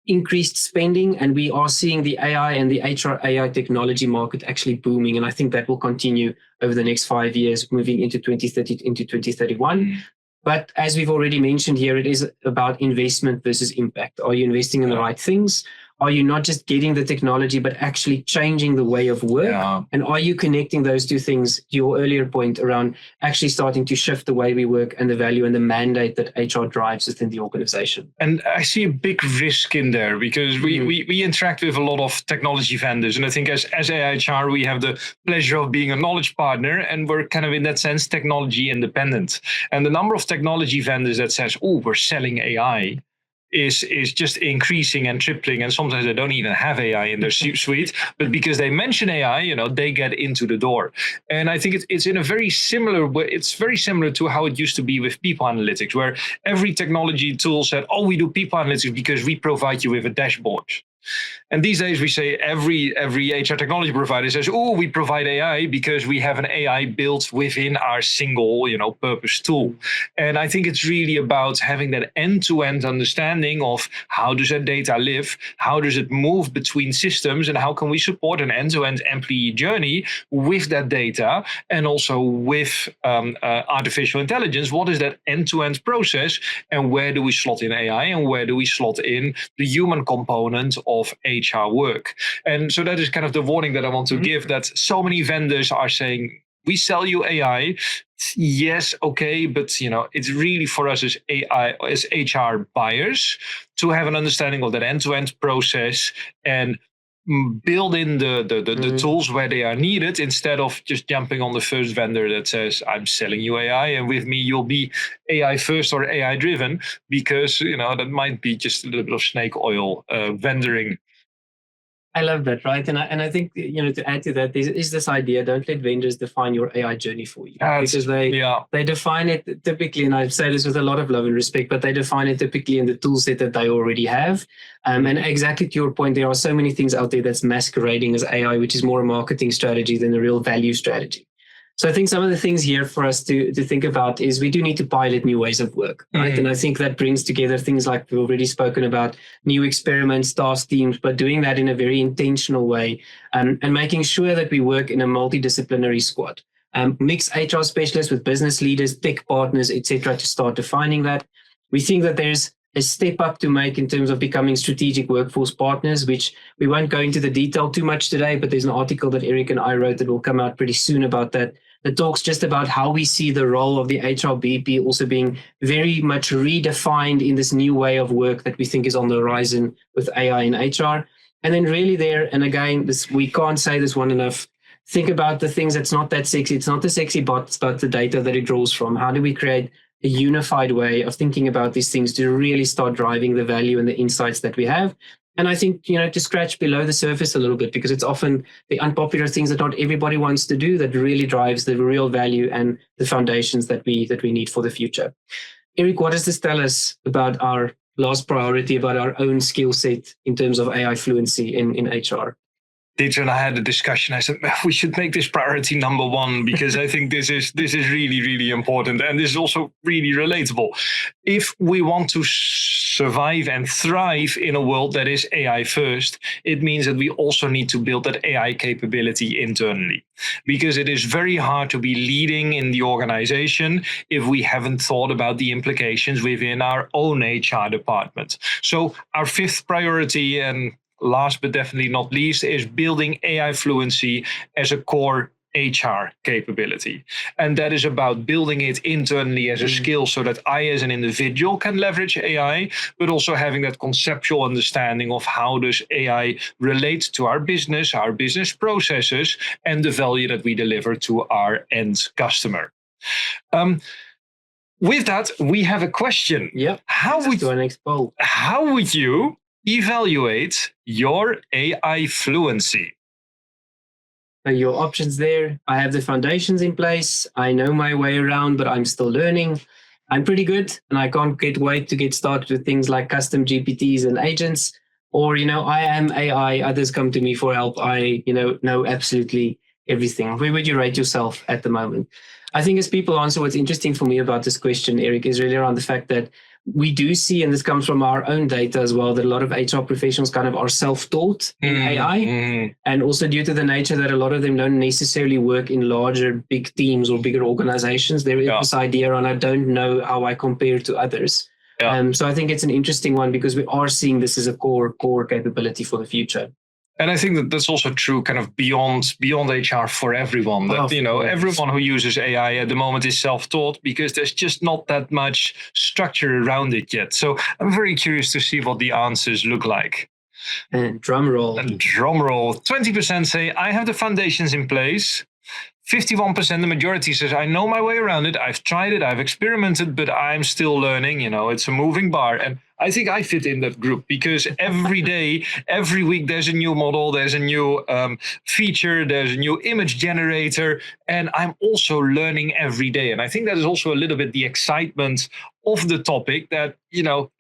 increased spending, and we are seeing the AI and the HR AI technology market actually booming. And I think that will continue over the next 5 years, moving into 2030, into 2031. But as we've already mentioned here, it is about investment versus impact. Are you investing in the right things? Are you not just getting the technology, but actually changing the way of work? Yeah. And are you connecting those two things, your earlier point around actually starting to shift the way we work and the value and the mandate that HR drives within the organization? And I see a big risk in there because we interact with a lot of technology vendors. And I think as AIHR, we have the pleasure of being a knowledge partner, and we're kind of in that sense technology independent. And the number of technology vendors that says, oh, we're selling AI is just increasing and tripling, and sometimes they don't even have AI in their suite, but because they mention AI, they get into the door. And I think it's in a very similar way. It's very similar to how it used to be with people analytics, where every technology tool said, "Oh, we do people analytics because we provide you with a dashboard." And these days we say every HR technology provider says, "Oh, we provide AI because we have an AI built within our single, purpose tool." And I think it's really about having that end-to-end understanding of how does that data live, how does it move between systems, and how can we support an end-to-end employee journey with that data, and also with artificial intelligence. What is that end-to-end process, and where do we slot in AI, and where do we slot in the human component of HR work? And so that is kind of the warning that I want to give, that so many vendors are saying, we sell you AI. Yes, okay, but it's really for us as HR buyers to have an understanding of that end-to-end process and build in the tools where they are needed, instead of just jumping on the first vendor that says, I'm selling you AI, and with me you'll be AI first or AI driven, because that might be just a little bit of snake oil vendoring. I love that, right? And I think, to add to that, is this idea: don't let vendors define your AI journey for you, because they define it typically, and I say this with a lot of love and respect, but they define it typically in the tool set that they already have. And exactly to your point, there are so many things out there that's masquerading as AI, which is more a marketing strategy than a real value strategy. So I think some of the things here for us to think about is we do need to pilot new ways of work, right? And I think that brings together things like we've already spoken about, new experiments, task teams, but doing that in a very intentional way, and making sure that we work in a multidisciplinary squad. Mix HR specialists with business leaders, tech partners, etc., to start defining that. We think that there's a step up to make in terms of becoming strategic workforce partners, which we won't go into the detail too much today, but there's an article that Erik and I wrote that will come out pretty soon about that talks just about how we see the role of the HR BP also being very much redefined in this new way of work that we think is on the horizon with AI in HR. And then really there, and again, we can't say this one enough, think about the things that's not that sexy. It's not the sexy bots, but the data that it draws from. How do we create a unified way of thinking about these things to really start driving the value and the insights that we have? And I think, to scratch below the surface a little bit, because it's often the unpopular things that not everybody wants to do that really drives the real value and the foundations that we need for the future. Erik, what does this tell us about our last priority, about our own skill set in terms of AI fluency in HR? Dieter and I had a discussion. I said, we should make this priority number one, because I think this is really, really important. And this is also really relatable. If we want to survive and thrive in a world that is AI first, it means that we also need to build that AI capability internally, because it is very hard to be leading in the organization if we haven't thought about the implications within our own HR department. So our fifth priority, and last but definitely not least, is building AI fluency as a core HR capability. And that is about building it internally as a skill, so that I as an individual can leverage AI, but also having that conceptual understanding of how does AI relate to our business processes, and the value that we deliver to our end customer. With that, we have a question. Yeah. How would you evaluate your AI fluency? Your options there. I have the foundations in place. I know my way around, but I'm still learning. I'm pretty good, and I can't wait to get started with things like custom GPTs and agents. Or, I am AI. Others come to me for help. I, know absolutely everything. Where would you rate yourself at the moment? I think as people answer, what's interesting for me about this question, Erik, is really around the fact that we do see, and this comes from our own data as well, that a lot of HR professionals kind of are self-taught in AI. And also due to the nature that a lot of them don't necessarily work in larger, big teams or bigger organizations, there is this idea on I don't know how I compare to others. So I think it's an interesting one because we are seeing this as a core capability for the future. And I think that that's also true kind of beyond HR for everyone. That, everyone who uses AI at the moment is self-taught because there's just not that much structure around it yet. So I'm very curious to see what the answers look like. And drum roll. 20% say, I have the foundations in place. 51%, the majority says, I know my way around it. I've tried it. I've experimented, but I'm still learning. It's a moving bar. And I think I fit in that group because every day, every week, there's a new model, there's a new feature, there's a new image generator. And I'm also learning every day. And I think that is also a little bit the excitement of the topic that,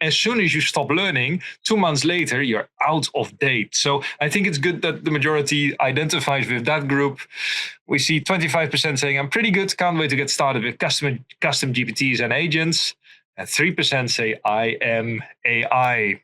as soon as you stop learning, 2 months later, you're out of date. So I think it's good that the majority identifies with that group. We see 25% saying, I'm pretty good, can't wait to get started with custom GPTs and agents. And 3% say, I am AI.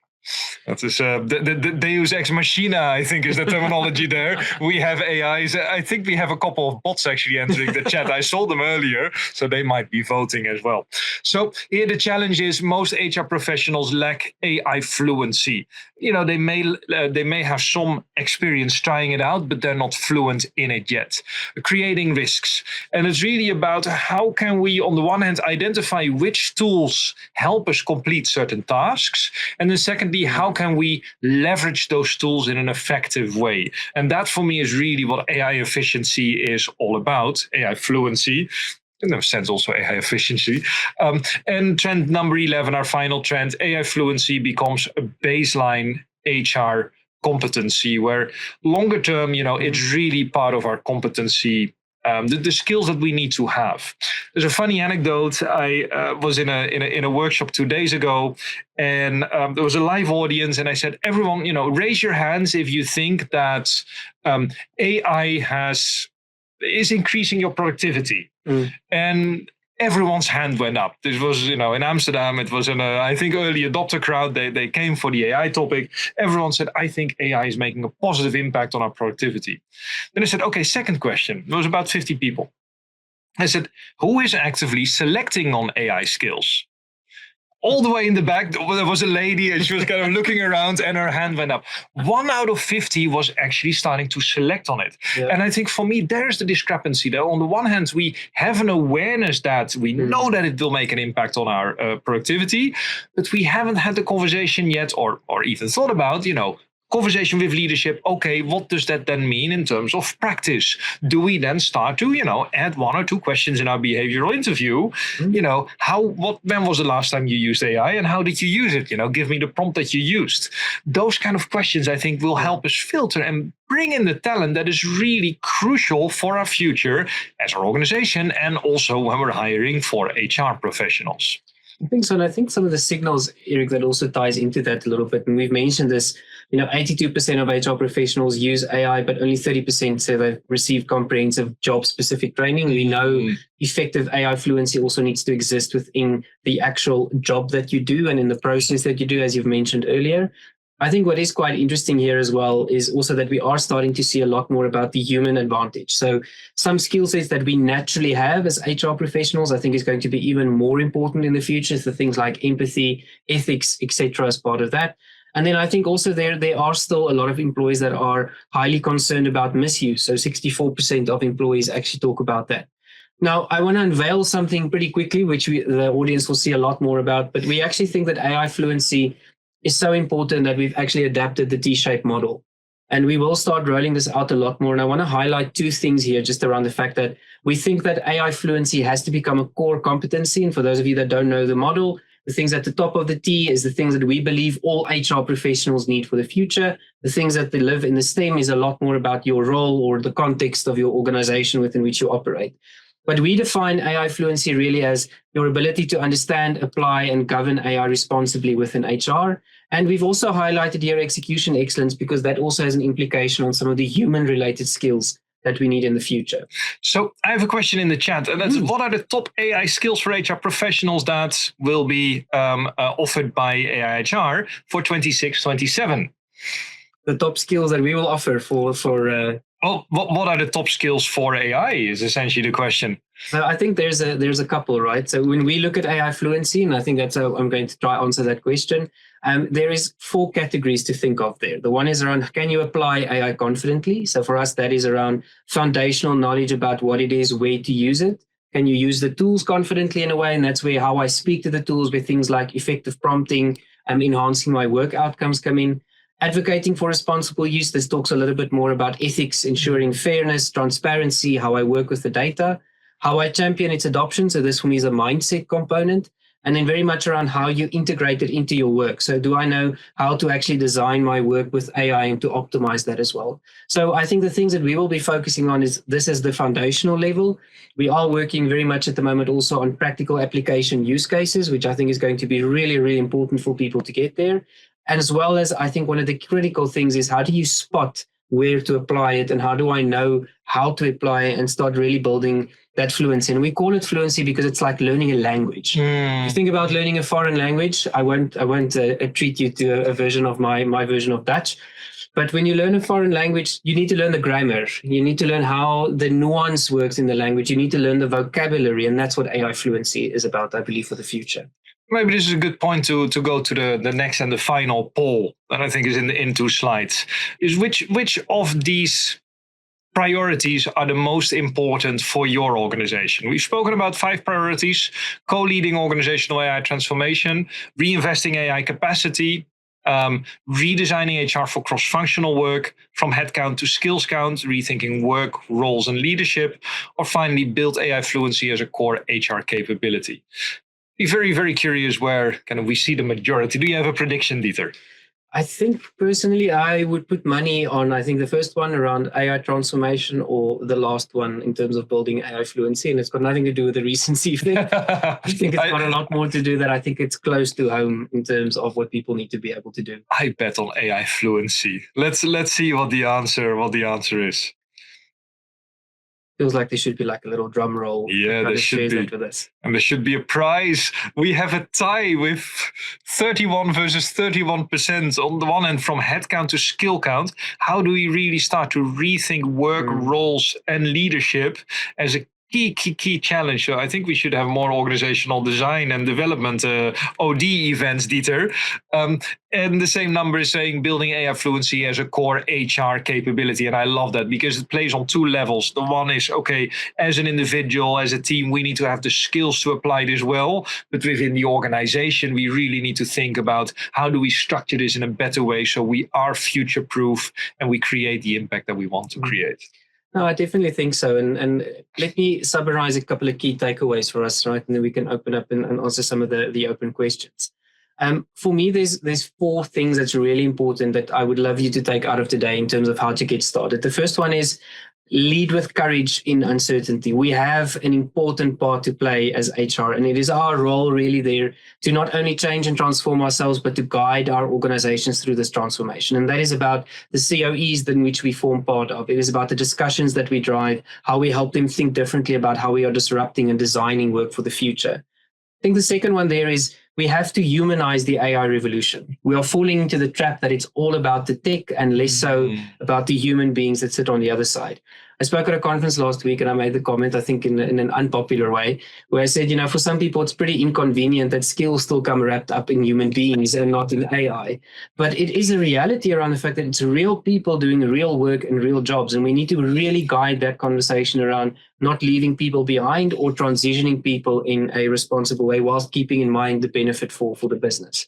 That is the Deus ex machina, I think, is the terminology there. We have AIs. I think we have a couple of bots actually entering the chat. I saw them earlier, so they might be voting as well. So here the challenge is most HR professionals lack AI fluency. They may have some experience trying it out, but they're not fluent in it yet. Creating risks. And it's really about how can we, on the one hand, identify which tools help us complete certain tasks, and then secondly, how can we leverage those tools in an effective way? And that for me is really what AI efficiency is all about, AI fluency. In a sense, also AI efficiency. And trend number 11, our final trend, AI fluency becomes a baseline HR competency where longer term, it's really part of our competency. The skills that we need to have. There's a funny anecdote. I was in a workshop 2 days ago, and there was a live audience, and I said, everyone, raise your hands if you think that AI is increasing your productivity. And everyone's hand went up. This was, in Amsterdam. It was I think, early adopter crowd. They came for the AI topic. Everyone said, I think AI is making a positive impact on our productivity. Then I said, okay, second question. There was about 50 people. I said, who is actively selecting on AI skills? All the way in the back, there was a lady and she was kind of looking around and her hand went up. 1 out of 50 was actually starting to select on it. Yeah. And I think for me, there's the discrepancy there. On the one hand, we have an awareness that we know that it will make an impact on our productivity, but we haven't had the conversation yet or even thought about, conversation with leadership. Okay, what does that then mean in terms of practice? Do we then start to, add 1 or 2 questions in our behavioral interview? When was the last time you used AI and how did you use it? Give me the prompt that you used. Those kind of questions, I think, will help us filter and bring in the talent that is really crucial for our future as our organization and also when we're hiring for HR professionals. I think so. And I think some of the signals, Erik, that also ties into that a little bit. And we've mentioned this, 82% of HR professionals use AI, but only 30% say they've received comprehensive job-specific training. We know effective AI fluency also needs to exist within the actual job that you do and in the process that you do, as you've mentioned earlier. I think what is quite interesting here as well is also that we are starting to see a lot more about the human advantage. So some skill sets that we naturally have as HR professionals, I think is going to be even more important in the future. So things like empathy, ethics, etc. as part of that. And then I think also there are still a lot of employees that are highly concerned about misuse. So 64% of employees actually talk about that. Now, I want to unveil something pretty quickly, which the audience will see a lot more about. But we actually think that AI fluency is so important that we've actually adapted the T-shaped model. And we will start rolling this out a lot more. And I want to highlight 2 things here just around the fact that we think that AI fluency has to become a core competency. And for those of you that don't know the model, the things at the top of the T is the things that we believe all HR professionals need for the future. The things that they live in the STEM is a lot more about your role or the context of your organization within which you operate. But we define AI fluency really as your ability to understand, apply, and govern AI responsibly within HR. And we've also highlighted here execution excellence because that also has an implication on some of the human-related skills that we need in the future. So I have a question in the chat, and that's what are the top AI skills for HR professionals that will be offered by AIHR for 26-27? The top skills that we will offer for Well, what are the top skills for AI is essentially the question. So I think there's a couple, right? So when we look at AI fluency, and I think that's how I'm going to try answer that question, there is 4 categories to think of there. The one is around, can you apply AI confidently? So for us, that is around foundational knowledge about what it is, where to use it. Can you use the tools confidently in a way? And that's where how I speak to the tools with things like effective prompting and enhancing my work outcomes come in. Advocating for responsible use, this talks a little bit more about ethics, ensuring fairness, transparency, how I work with the data, how I champion its adoption. So this for me is a mindset component. And then very much around how you integrate it into your work. So do I know how to actually design my work with AI and to optimize that as well? So I think the things that we will be focusing on is this is the foundational level. We are working very much at the moment also on practical application use cases, which I think is going to be really, really important for people to get there. And as well as I think one of the critical things is how do you spot where to apply it and how do I know how to apply it and start really building that fluency. And we call it fluency because it's like learning a language. If you think about learning a foreign language, I won't treat you to a version of my version of Dutch. But when you learn a foreign language, you need to learn the grammar. You need to learn how the nuance works in the language. You need to learn the vocabulary. And that's what AI fluency is about, I believe, for the future. Maybe this is a good point to go to the next and the final poll that I think is in 2 slides. Is which of these priorities are the most important for your organization? We've spoken about 5 priorities: co-leading organizational AI transformation, reinvesting AI capacity, redesigning HR for cross-functional work, from headcount to skills count, rethinking work, roles and leadership, or finally build AI fluency as a core HR capability. Be very, very curious where kind of we see the majority. Do you have a prediction, Dieter? I think personally, I would put money on, I think the first one around AI transformation or the last one in terms of building AI fluency. And it's got nothing to do with the recency thing. I think it's got a lot more to do that. I think it's close to home in terms of what people need to be able to do. I bet on AI fluency. Let's see what the answer is. Feels like there should be like a little drum roll. Yeah, there should be. And there should be a prize. We have a tie with 31 versus 31% on the one hand from headcount to skill count. How do we really start to rethink work, roles, and leadership as a key challenge? So I think we should have more organizational design and development OD events, Dieter. And the same number is saying building AI fluency as a core HR capability. And I love that because it plays on 2 levels. The one is, okay, as an individual, as a team, we need to have the skills to apply this well. But within the organization, we really need to think about how do we structure this in a better way so we are future-proof and we create the impact that we want to create. No, I definitely think so. And let me summarize a couple of key takeaways for us, right? And then we can open up and answer some of the open questions. For me, there's 4 things that's really important that I would love you to take out of today in terms of how to get started. The first one is lead with courage in uncertainty. We have an important part to play as HR, and it is our role really there to not only change and transform ourselves, but to guide our organizations through this transformation. And that is about the COEs in which we form part of. It is about the discussions that we drive, how we help them think differently about how we are disrupting and designing work for the future. I think the second one there is we have to humanize the AI revolution. We are falling into the trap that it's all about the tech and less so about the human beings that sit on the other side. I spoke at a conference last week and I made the comment, I think in an unpopular way, where I said, for some people, it's pretty inconvenient that skills still come wrapped up in human beings and not in AI. But it is a reality around the fact that it's real people doing real work and real jobs. And we need to really guide that conversation around not leaving people behind or transitioning people in a responsible way whilst keeping in mind the benefit for the business.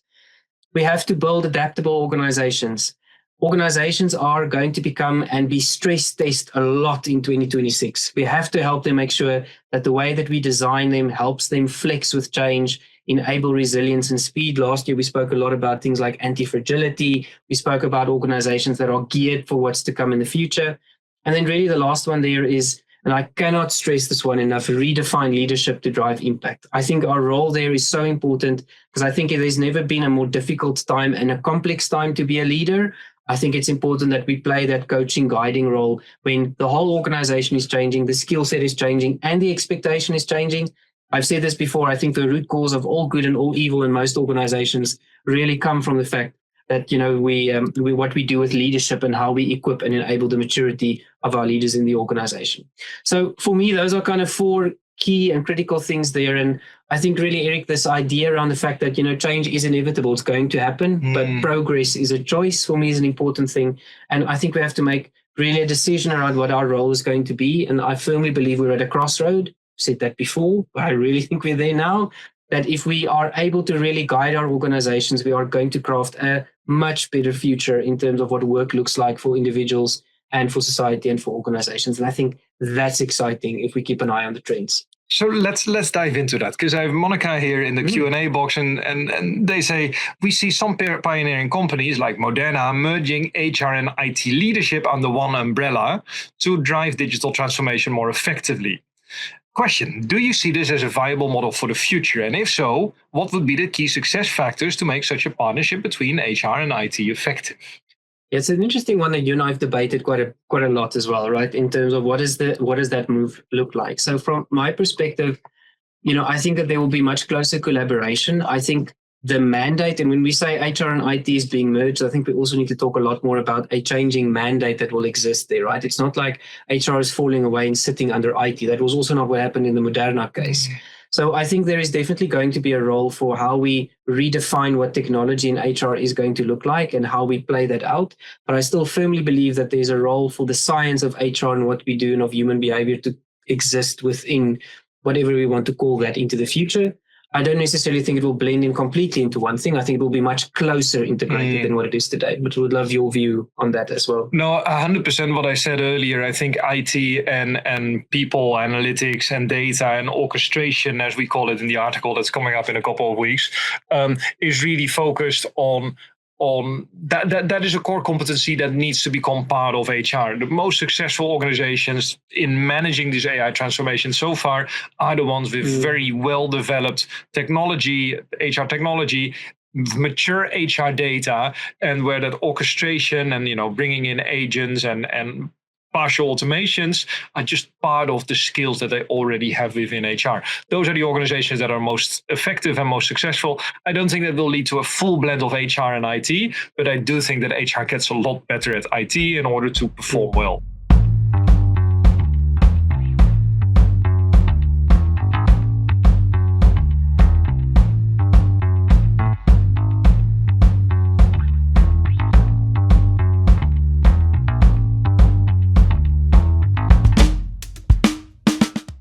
We have to build adaptable organizations. Organizations are going to become and be stress tested a lot in 2026. We have to help them make sure that the way that we design them helps them flex with change, enable resilience and speed. Last year, we spoke a lot about things like anti-fragility. We spoke about organizations that are geared for what's to come in the future. And then really the last one there is, and I cannot stress this one enough, redefine leadership to drive impact. I think our role there is so important because I think there's never been a more difficult time and a complex time to be a leader. I think it's important that we play that coaching, guiding role when the whole organization is changing, the skill set is changing, and the expectation is changing. I've said this before. I think the root cause of all good and all evil in most organizations really come from the fact that we what we do with leadership and how we equip and enable the maturity of our leaders in the organization. So for me, those are kind of 4 key and critical things there. And I think really, Erik, this idea around the fact that change is inevitable, it's going to happen, but progress is a choice, for me is an important thing. And I think we have to make really a decision around what our role is going to be. And I firmly believe we're at a crossroad. Said that before, but I really think we're there now, that if we are able to really guide our organizations, we are going to craft a much better future in terms of what work looks like for individuals and for society and for organizations. And I think that's exciting if we keep an eye on the trends. So let's dive into that, because I have Monica here in the Q&A box, and they say, we see some pioneering companies like Moderna merging HR and IT leadership under one umbrella to drive digital transformation more effectively. Question, do you see this as a viable model for the future? And if so, what would be the key success factors to make such a partnership between HR and IT effective? It's an interesting one that you and I have debated quite a lot as well, right? In terms of what does that move look like? So from my perspective, I think that there will be much closer collaboration. I think the mandate, and when we say HR and IT is being merged, I think we also need to talk a lot more about a changing mandate that will exist there, right? It's not like HR is falling away and sitting under IT. That was also not what happened in the Moderna case. So I think there is definitely going to be a role for how we redefine what technology in HR is going to look like and how we play that out. But I still firmly believe that there's a role for the science of HR and what we do and of human behavior to exist within whatever we want to call that into the future. I don't necessarily think it will blend in completely into one thing. I think it will be much closer integrated than what it is today, but I would love your view on that as well. No, 100% what I said earlier. I think IT and people, analytics and data and orchestration, as we call it in the article that's coming up in a couple of weeks, is really focused on that is a core competency that needs to become part of HR. The most successful organizations in managing this AI transformation so far are the ones with very well-developed technology, HR technology, mature HR data, and where that orchestration and bringing in agents and partial automations are just part of the skills that they already have within HR. Those are the organizations that are most effective and most successful. I don't think that will lead to a full blend of HR and IT, but I do think that HR gets a lot better at IT in order to perform well.